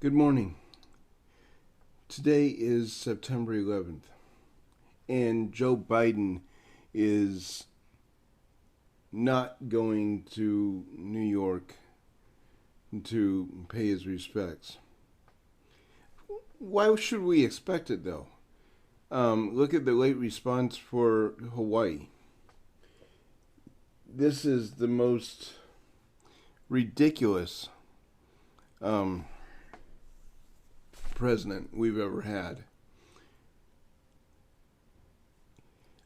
Good morning. Today is September 11th, and Joe Biden is not going to New York to pay his respects. Why should we expect it, though? Look at the late response for Hawaii. This is the most ridiculous president we've ever had.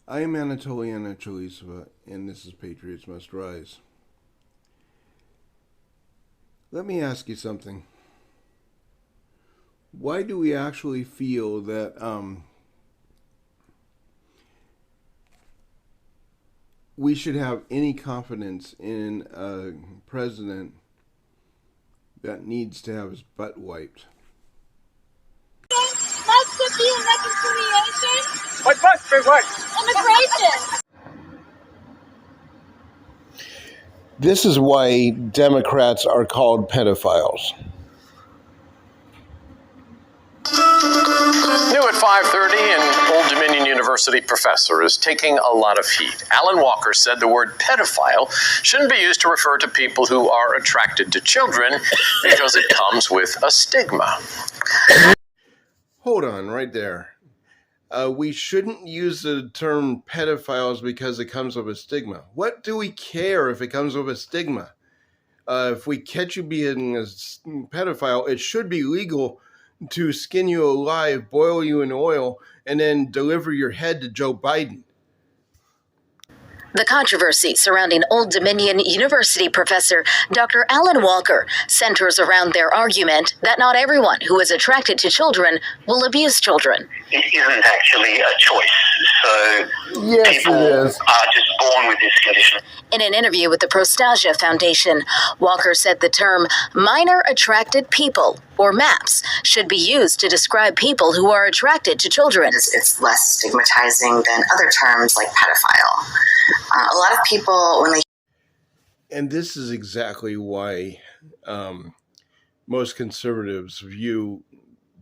I am Anatoliana Chalisova, and this is Patriots Must Rise. Let me ask you something. Why do we actually feel that we should have any confidence in a president that needs to have his butt wiped? Must it be reconciliation? What must be what? Immigration. This is why Democrats are called pedophiles. New at 5:30, an Old Dominion University professor is taking a lot of heat. Alan Walker said the word pedophile shouldn't be used to refer to people who are attracted to children because it comes with a stigma. Hold on, right there. We shouldn't use the term pedophiles because it comes with a stigma. What do we care if it comes with a stigma? If we catch you being a pedophile, it should be legal to skin you alive, boil you in oil, and then deliver your head to Joe Biden. The controversy surrounding Old Dominion University professor Dr. Alan Walker centers around their argument that not everyone who is attracted to children will abuse children. It isn't actually a choice. So Yes, people it is. are just born with this condition. In an interview with the Prostasia Foundation, Walker said the term minor attracted people, or MAPS, should be used to describe people who are attracted to children. It's less stigmatizing than other terms like pedophile. A lot of people, when they... And this is exactly why most conservatives view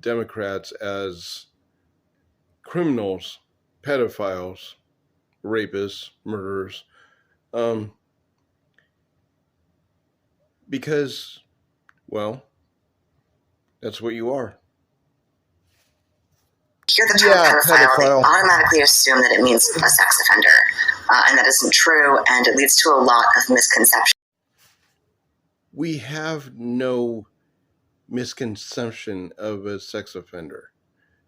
Democrats as criminals, pedophiles, rapists, murderers, because, well, that's what you are. hear the term pedophile, they automatically assume that it means a sex offender. And that isn't true, and it leads to a lot of misconceptions. We have no misconception of a sex offender.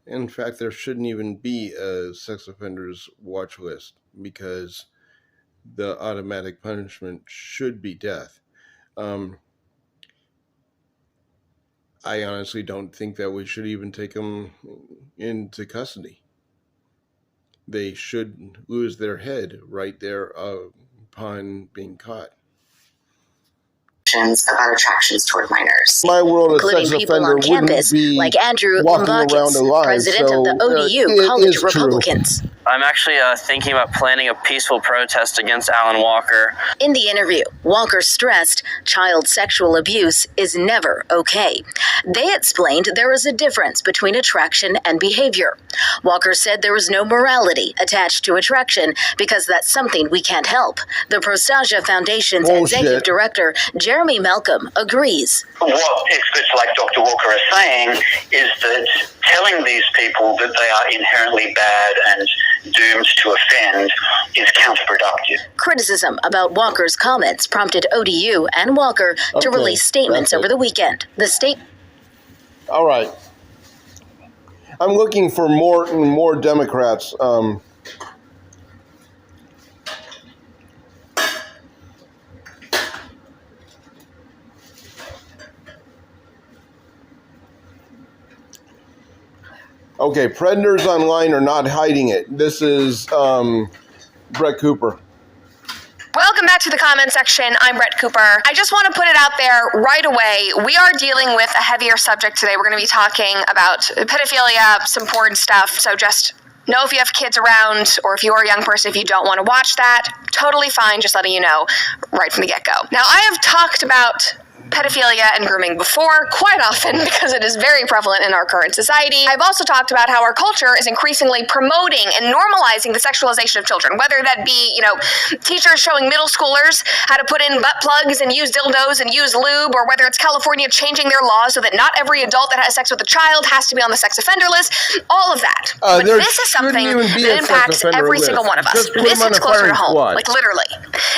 In fact, there shouldn't even be a sex offenders watch list because the automatic punishment should be death. I honestly don't think that we should even take them into custody. They should lose their head right there upon being caught. About attractions toward minors. My world, a including sex people offender on campus like Andrew Lombakis, president of the ODU College Republicans. I'm actually thinking about planning a peaceful protest against Alan Walker. In the interview, Walker stressed child sexual abuse is never okay. They explained there is a difference between attraction and behavior. Walker said there is no morality attached to attraction because that's something we can't help. The Prostasia Foundation's executive director, Jeremy Malcolm, agrees. What experts like Dr. Walker are saying is that telling these people that they are inherently bad and doomed to offend is counterproductive. Criticism about Walker's comments prompted ODU and Walker to release statements over the weekend. The state... All right. I'm looking for more Democrats. Okay, predators online are not hiding it. This is Brett Cooper. Welcome back to the comment section. I'm Brett Cooper. I just want to put it out there right away. We are dealing with a heavier subject today. We're going to be talking about pedophilia, some porn stuff. So just know if you have kids around or if you're a young person, if you don't want to watch that, totally fine. Just letting you know right from the get-go. Now, I have talked about pedophilia and grooming before, quite often, because it is very prevalent in our current society. I've also talked about how our culture is increasingly promoting and normalizing the sexualization of children, whether that be, teachers showing middle schoolers how to put in butt plugs and use dildos and use lube, or whether it's California changing their laws so that not every adult that has sex with a child has to be on the sex offender list, all of that. But this is something that impacts every single one of us. This hits closer to home, like literally.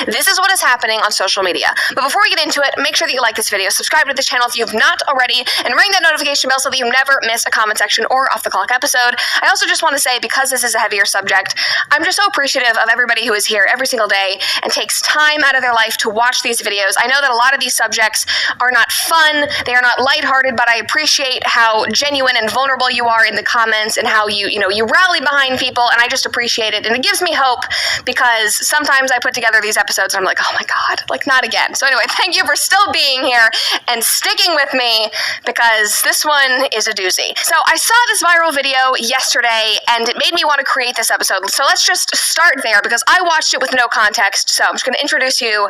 This is what is happening on social media. But before we get into it, make sure that you like this video, subscribe to this channel if you've not already, and ring that notification bell so that you never miss a comment section or off the clock episode. I also just want to say, because this is a heavier subject, I'm just so appreciative of everybody who is here every single day and takes time out of their life to watch these videos. I know that a lot of these subjects are not fun, they are not lighthearted, but I appreciate how genuine and vulnerable you are in the comments and how you rally behind people, and I just appreciate it. And it gives me hope, because sometimes I put together these episodes and I'm like, oh my God, like not again. So anyway, thank you for still being here and sticking with me, because this one is a doozy. So I saw this viral video yesterday and it made me want to create this episode. So let's just start there, because I watched it with no context. So I'm just going to introduce you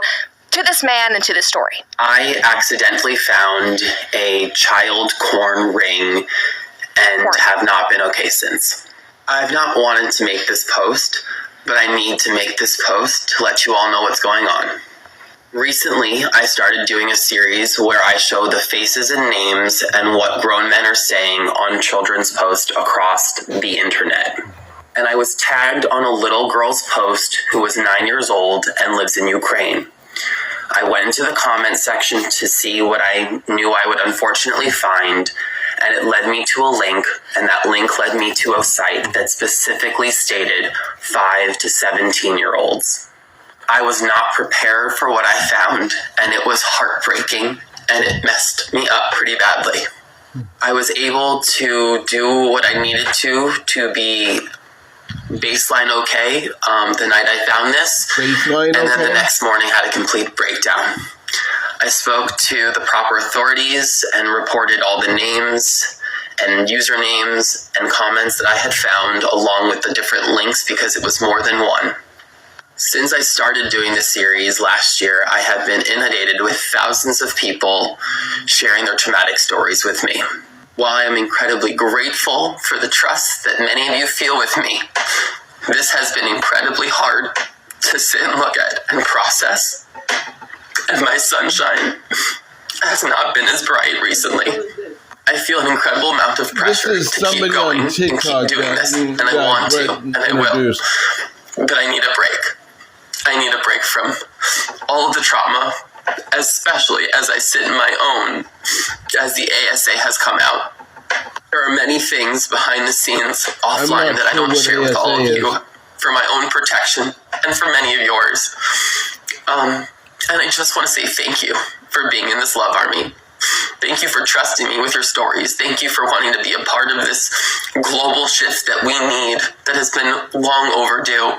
to this man and to this story. I accidentally found a child corn ring and have not been okay since. I've not wanted to make this post, but I need to make this post to let you all know what's going on. Recently, I started doing a series where I show the faces and names and what grown men are saying on children's posts across the internet. And I was tagged on a little girl's post who was 9 years old and lives in Ukraine. I went into the comment section to see what I knew I would unfortunately find, and it led me to a link, and that link led me to a site that specifically stated 5 to 17-year-olds. I was not prepared for what I found, and it was heartbreaking, and it messed me up pretty badly. I was able to do what I needed to be baseline okay the night I found this, and then the next morning had a complete breakdown. I spoke to the proper authorities and reported all the names and usernames and comments that I had found, along with the different links, because it was more than one. Since I started doing this series last year, I have been inundated with thousands of people sharing their traumatic stories with me. While I am incredibly grateful for the trust that many of you feel with me, this has been incredibly hard to sit and look at and process. And my sunshine has not been as bright recently. I feel an incredible amount of pressure to keep going and keep doing this, and I want to, and I will. But I need a break. I need a break from all of the trauma, especially as I sit in my own, as the ASA has come out. There are many things behind the scenes offline that I don't share with all of you for my own protection and for many of yours. And I just want to say thank you for being in this love army. Thank you for trusting me with your stories. Thank you for wanting to be a part of this global shift that we need, that has been long overdue.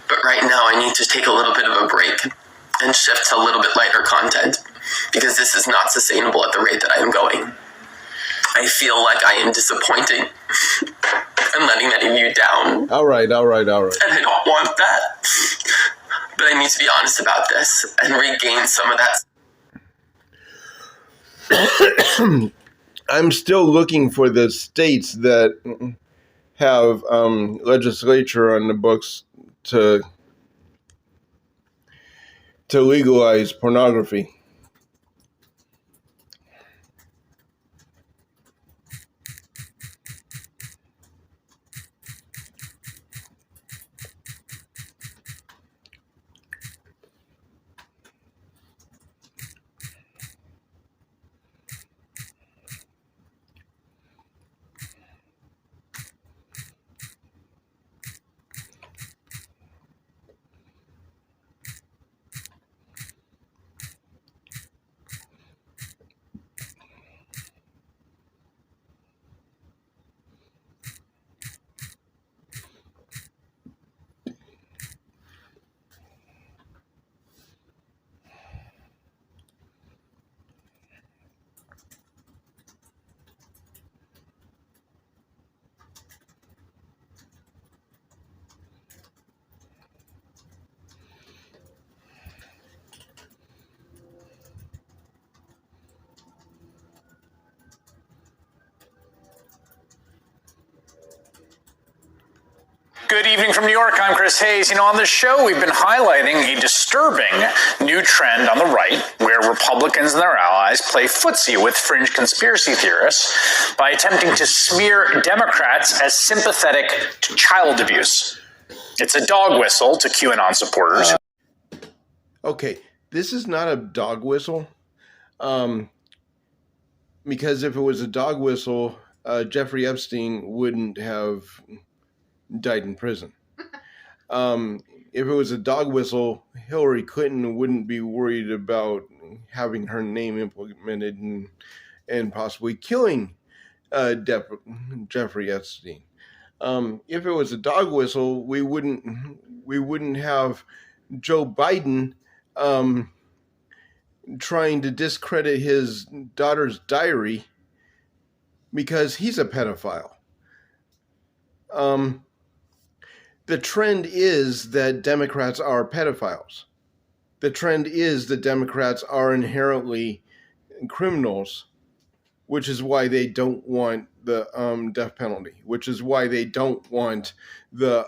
But right now I need to take a little bit of a break and shift to a little bit lighter content, because this is not sustainable at the rate that I am going. I feel like I am disappointing and letting many of you down. All right. And I don't want that. But I need to be honest about this and regain some of that. I'm still looking for the states that have legislature on the books to legalize pornography. Good evening from New York. I'm Chris Hayes. On this show, we've been highlighting a disturbing new trend on the right where Republicans and their allies play footsie with fringe conspiracy theorists by attempting to smear Democrats as sympathetic to child abuse. It's a dog whistle to QAnon supporters. Okay, this is not a dog whistle. Because if it was a dog whistle, Jeffrey Epstein wouldn't have died in prison. If it was a dog whistle, Hillary Clinton wouldn't be worried about having her name implemented and possibly killing Jeffrey Epstein. If it was a dog whistle, we wouldn't have Joe Biden trying to discredit his daughter's diary because he's a pedophile. The trend is that Democrats are pedophiles. The trend is that Democrats are inherently criminals, which is why they don't want the death penalty, which is why they don't want the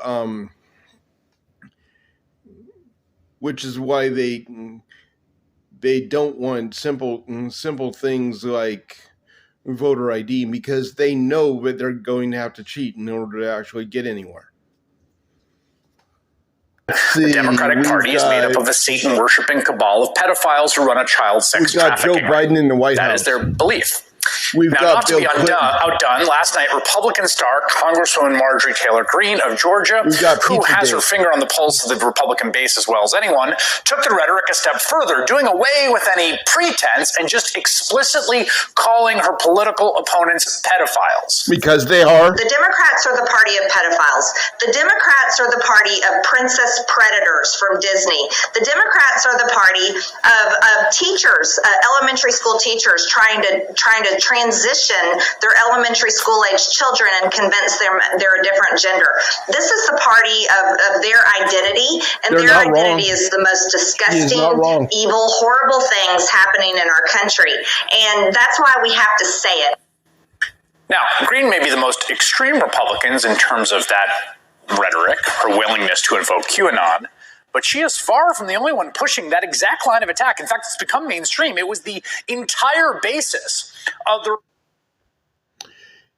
which is why they don't want simple things like voter ID, because they know that they're going to have to cheat in order to actually get anywhere. The Democratic Party is made up of a Satan-worshipping cabal of pedophiles who run a child sex trafficking. We've got Joe Biden in the White House. That is their belief. We've now, got not to be outdone, last night Republican star Congresswoman Marjorie Taylor Greene of Georgia, who has her finger on the pulse of the Republican base as well as anyone, took the rhetoric a step further, doing away with any pretense and just explicitly calling her political opponents pedophiles. Because they are. The Democrats are the party of pedophiles. The Democrats are the party of princess predators from Disney. The Democrats are the party of teachers, elementary school teachers trying to transition their elementary school age children and convince them they're a different gender. This is the party of their identity, and their identity is the most disgusting, evil, horrible things happening in our country. And that's why we have to say it. Now, Greene may be the most extreme Republicans in terms of that rhetoric, her willingness to invoke QAnon, but she is far from the only one pushing that exact line of attack. In fact, it's become mainstream. It was the entire basis of the...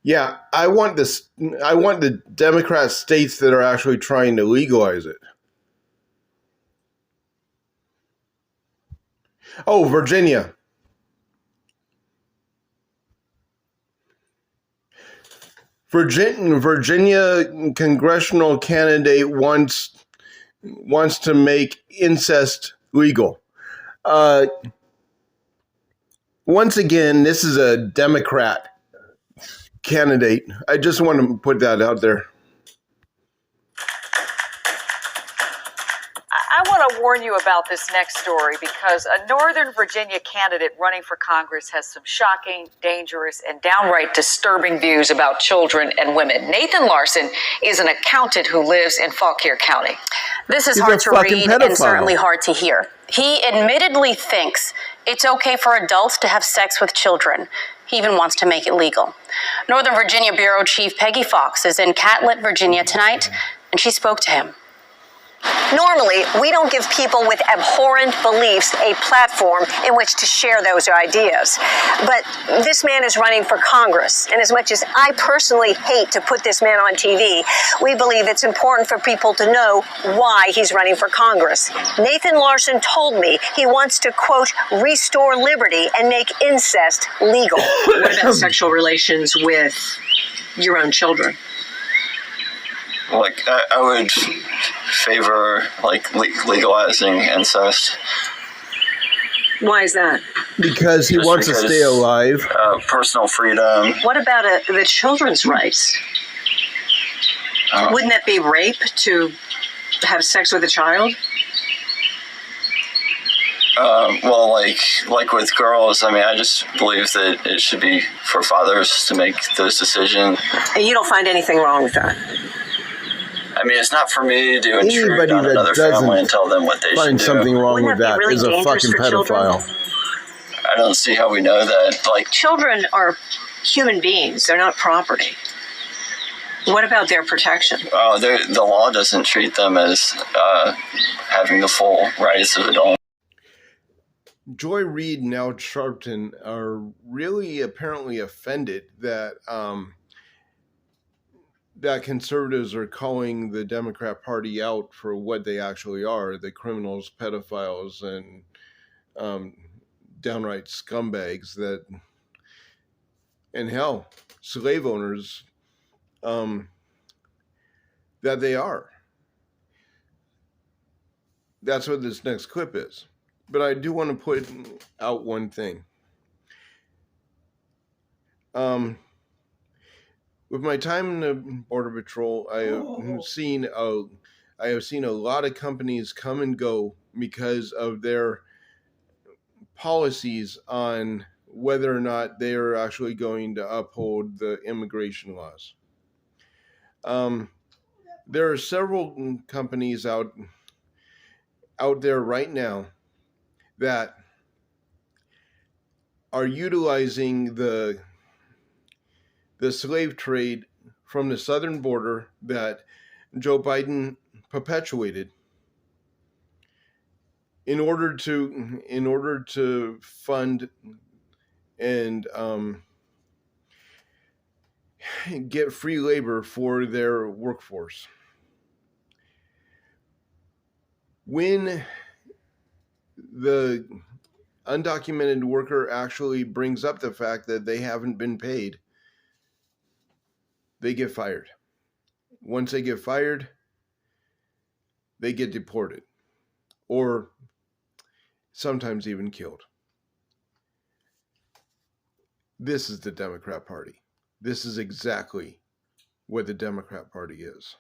Yeah, I want the Democrat states that are actually trying to legalize it. Oh, Virginia. Virginia congressional candidate wants to make incest legal. Once again, this is a Democrat candidate. I just want to put that out there. I want to warn you about this next story because a Northern Virginia candidate running for Congress has some shocking, dangerous, and downright disturbing views about children and women. Nathan Larson is an accountant who lives in Fauquier County. This is hard to read and certainly hard to hear. He admittedly thinks it's okay for adults to have sex with children. He even wants to make it legal. Northern Virginia Bureau Chief Peggy Fox is in Catlett, Virginia tonight, and she spoke to him. Normally, we don't give people with abhorrent beliefs a platform in which to share those ideas. But this man is running for Congress, and as much as I personally hate to put this man on TV, we believe it's important for people to know why he's running for Congress. Nathan Larson told me he wants to, quote, restore liberty and make incest legal. What about sexual relations with your own children? Like, I would favor, like, legalizing incest. Why is that? Because he wants to stay alive. Personal freedom. What about the children's rights? Wouldn't that be rape to have sex with a child? Well, like with girls, I mean, I just believe that it should be for fathers to make those decisions. And you don't find anything wrong with that? I mean, it's not for me to intrude on another family and tell them what they should do. Find something wrong with that is a fucking pedophile. I don't see how we know that. Like, children are human beings; they're not property. What about their protection? The law doesn't treat them as having the full rights of adults. Joy Reid and Al Sharpton are really apparently offended that that conservatives are calling the Democrat Party out for what they actually are, the criminals, pedophiles, and downright scumbags that, and hell, slave owners that they are. That's what this next clip is. But I do want to put out one thing. With my time in the Border Patrol, I have seen a lot of companies come and go because of their policies on whether or not they are actually going to uphold the immigration laws. There are several companies out there right now that are utilizing the slave trade from the southern border that Joe Biden perpetuated in order to fund and get free labor for their workforce. When the undocumented worker actually brings up the fact that they haven't been paid, they get fired. Once they get fired, they get deported or sometimes even killed. This is the Democrat Party. This is exactly what the Democrat Party is.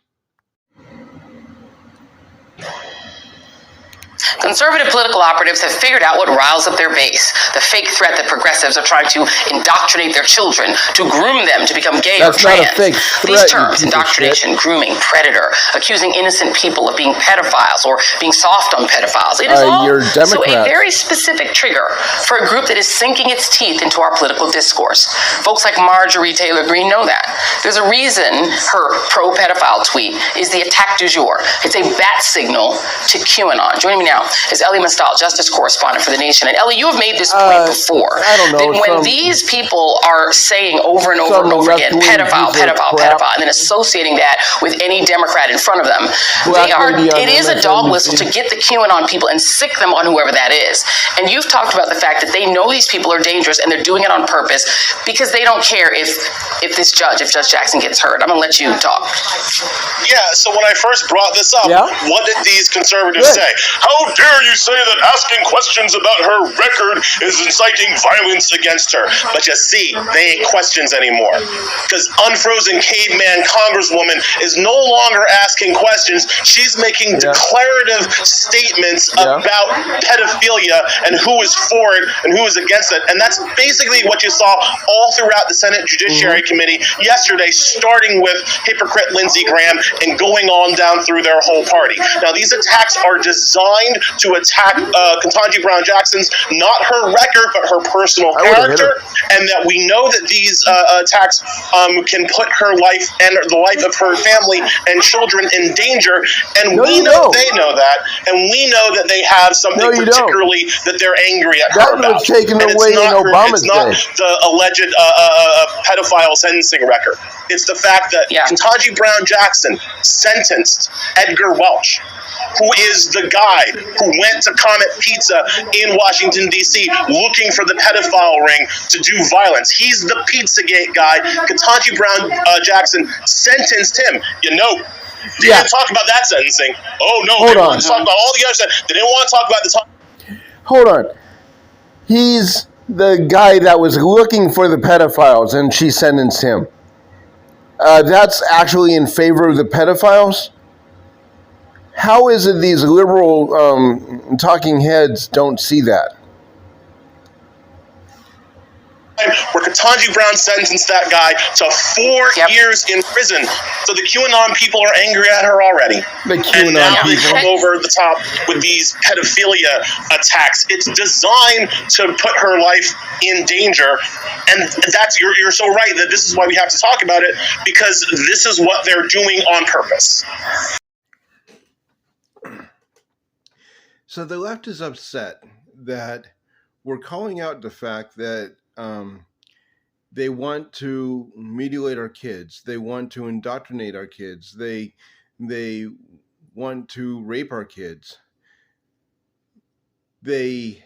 Conservative political operatives have figured out what riles up their base, the fake threat that progressives are trying to indoctrinate their children, to groom them to become gay or trans. Not a fake threat, these terms, indoctrination, grooming, predator, accusing innocent people of being pedophiles or being soft on pedophiles, it is all so a very specific trigger for a group that is sinking its teeth into our political discourse. Folks like Marjorie Taylor Greene know that. There's a reason her pro-pedophile tweet is the attack du jour. It's a bat signal to QAnon. Joining me now is Ellie Mastal, justice correspondent for The Nation. And Ellie, you have made this point before. I don't know. That when these people are saying over and over and over again, pedophile, and then associating that with any Democrat in front of them, it is a dog whistle to get the QAnon people and sick them on whoever that is. And you've talked about the fact that they know these people are dangerous and they're doing it on purpose because they don't care if Judge Jackson gets hurt. I'm going to let you talk. Yeah, so when I first brought this up, what did these conservatives say? How dare you say that asking questions about her record is inciting violence against her? But you see, they ain't questions anymore. Because unfrozen caveman congresswoman is no longer asking questions. She's making declarative statements about pedophilia and who is for it and who is against it. And that's basically what you saw all throughout the Senate Judiciary Committee yesterday, starting with hypocrite Lindsey Graham and going on down through their whole party. Now, these attacks are designed to attack Ketanji Brown Jackson's, not her record, but her personal character, and that we know that these attacks can put her life and the life of her family and children in danger, and we know they know that, and we know that they have something particularly that they're angry at her about. Was taken away in Obama's day. It's not the alleged pedophile sentencing record. It's the fact that Ketanji Brown Jackson sentenced Edgar Welch, who is the guy who went to Comet Pizza in Washington, D.C., looking for the pedophile ring to do violence. He's the Pizzagate guy. Ketanji Brown Jackson sentenced him. You know, they didn't talk about that sentencing. Oh, no, they wanted to talk about all the other stuff. They didn't want to talk about the Hold on. He's the guy that was looking for the pedophiles, and she sentenced him. That's actually in favor of the pedophiles? How is it these liberal talking heads don't see that? Where Ketanji Brown sentenced that guy to 4 years in prison. So the QAnon people are angry at her already. The QAnon and now they people come over the top with these pedophilia attacks. It's designed to put her life in danger. And that's you're so right that this is why we have to talk about it, because this is what they're doing on purpose. So the left is upset that we're calling out the fact that they want to mutilate our kids. They want to indoctrinate our kids. They want to rape our kids. They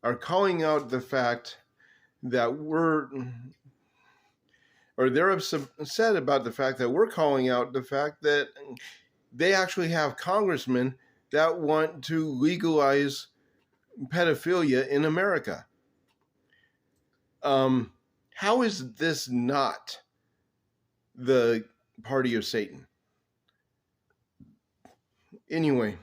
are calling out the fact that they're upset about the fact that we're calling out the fact that they actually have congressmen that want to legalize pedophilia in America. How is this not the party of Satan? Anyway,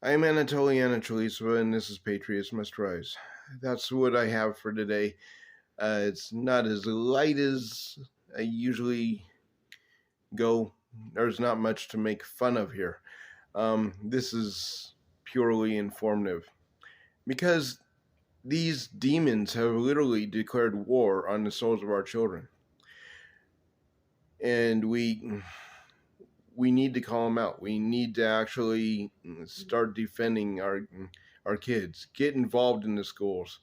I'm Anatoly Anatolisova, and this is Patriots Must Rise. That's what I have for today. It's not as light as I usually go. There's not much to make fun of here. This is purely informative, because these demons have literally declared war on the souls of our children. And we need to call them out. We need to actually start defending our kids. Get involved in the schools.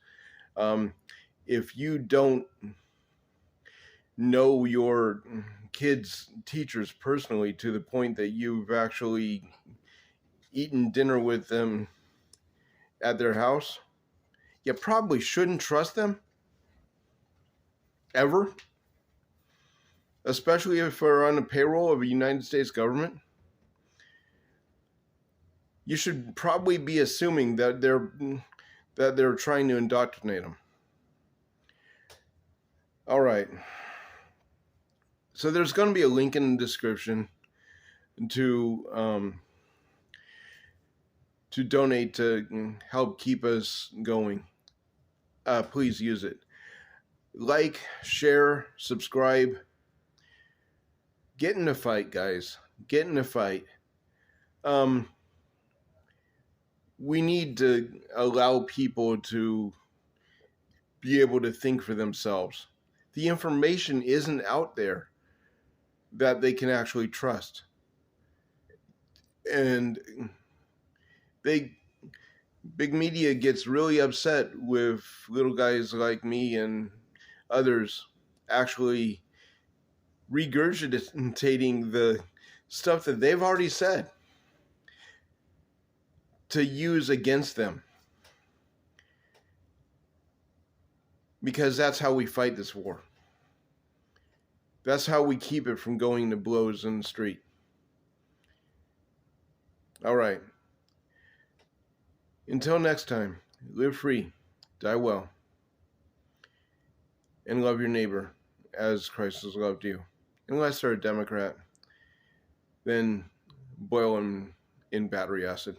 If you don't know your kids' teachers personally to the point that you've actually eaten dinner with them at their house, you probably shouldn't trust them ever, especially if they're on the payroll of a United States government. You should probably be assuming that they're trying to indoctrinate them. All right. So there's going to be a link in the description to donate to help keep us going. Please use it. Like, share, subscribe. Get in the fight, guys. Get in the fight. We need to allow people to be able to think for themselves. The information isn't out there that they can actually trust. And big media gets really upset with little guys like me and others actually regurgitating the stuff that they've already said to use against them. Because that's how we fight this war. That's how we keep it from going to blows in the street. All right. Until next time, live free, die well, and love your neighbor as Christ has loved you. Unless they're a Democrat, then boil them in battery acid.